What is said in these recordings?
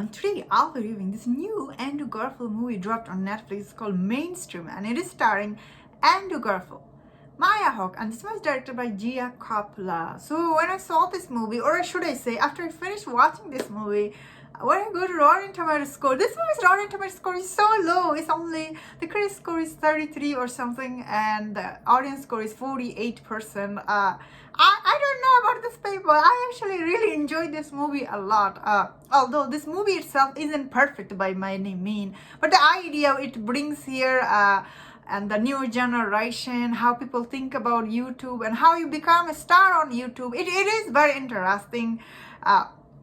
and today I'll be reviewing this new Andrew Garfield movie dropped on Netflix. It's called Mainstream and it is starring Andrew Garfield, Maya Hawke, and this was directed by Gia Coppola. So when I saw this movie, or should I say after I finished watching this movie, when I go to Rotten Tomatoes score, this movie's Rotten Tomatoes score is so low. It's only, the critic score is 33 or something and the audience score is 48%. I don't know about this people. I actually really enjoyed this movie a lot. Although this movie itself isn't perfect by my mean, but the idea it brings here and the new generation, how people think about YouTube and how you become a star on YouTube. It is very interesting.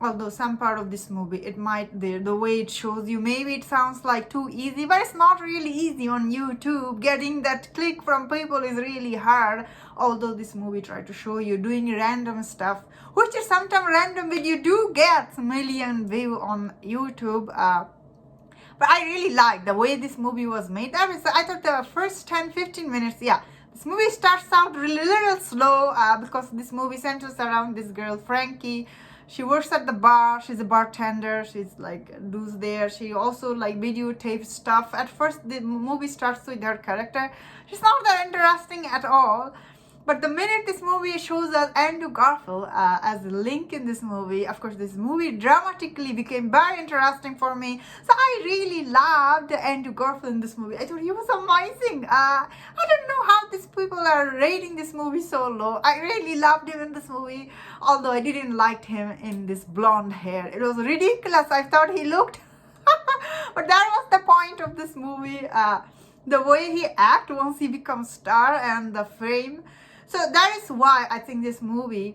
Although some part of this movie, it might, the way it shows you, maybe it sounds like too easy, but it's not really easy on YouTube. Getting that click from people is really hard. Although this movie tried to show you doing random stuff, which is sometimes random, but you do get a million views on YouTube. But I really like the way this movie was made. I thought the first 10-15 minutes, this movie starts out really little slow because this movie centers around this girl, Frankie. She works at the bar. She's a bartender. She's like does there. She also like videotapes stuff. At first, the movie starts with her character. She's not that interesting at all. But the minute this movie shows us Andrew Garfield as a link in this movie, of course, this movie dramatically became very interesting for me. So I really loved Andrew Garfield in this movie. I thought he was amazing. I don't know how these people are rating this movie so low. I really loved him in this movie, although I didn't like him in this blonde hair. It was ridiculous. I thought he looked, but that was the point of this movie. The way he act once he becomes star and the fame. So that is why I think this movie,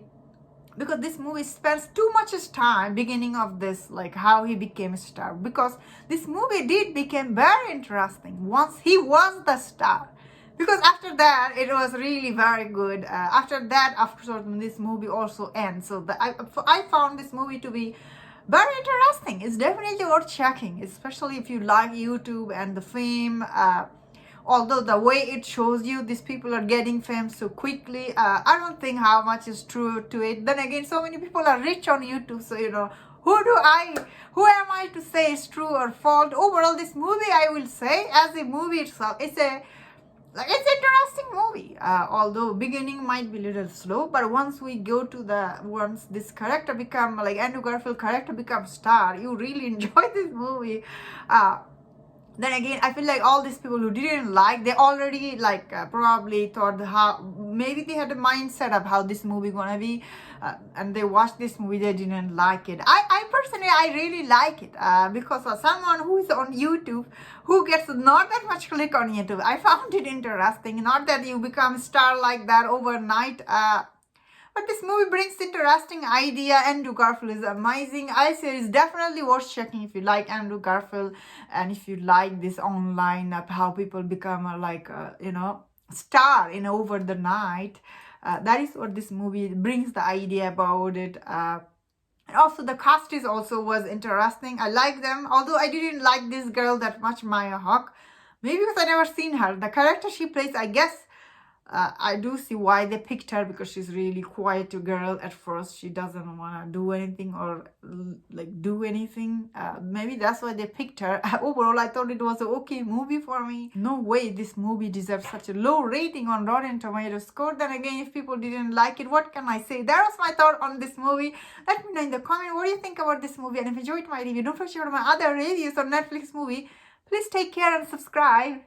because this movie spends too much time beginning of this, like how he became a star, because this movie did become very interesting once he was the star. Because after that, it was really very good. After that, after this movie also ends. So I found this movie to be very interesting. It's definitely worth checking, especially if you like YouTube and the fame. Although the way it shows you these people are getting fame so quickly, I don't think how much is true to it. Then again, so many people are rich on YouTube, so who am I to say it's true or false? Overall, this movie, I will say, as a movie itself, it's an interesting movie. Although beginning might be a little slow, but once this character become like Andrew Garfield character becomes star, you really enjoy this movie. Then again, I feel like all these people who didn't like, they already probably thought maybe they had a mindset of how this movie gonna be, and they watched this movie, they didn't like it. I personally, I really like it because of someone who is on YouTube, who gets not that much click on YouTube. I found it interesting. Not that you become a star like that overnight. But this movie brings interesting idea. Andrew Garfield is amazing. I say it's definitely worth checking if you like Andrew Garfield and if you like this online how people become a star in over the night. That is what this movie brings the idea about it. And also the cast was interesting. I like them, although I didn't like this girl that much, Maya Hawke. Maybe because I never seen her. The character she plays, I guess. I do see why they picked her, because she's really quiet girl at first. She doesn't want to do anything or do anything. Maybe that's why they picked her. Overall, I thought it was an okay movie for me. No way this movie deserves such a low rating on Rotten Tomatoes score. Then again, if people didn't like it, what can I say? That was my thought on this movie. Let me know in the comment what do you think about this movie. And if you enjoyed my review, don't forget to check out my other reviews on Netflix movie. Please take care and subscribe.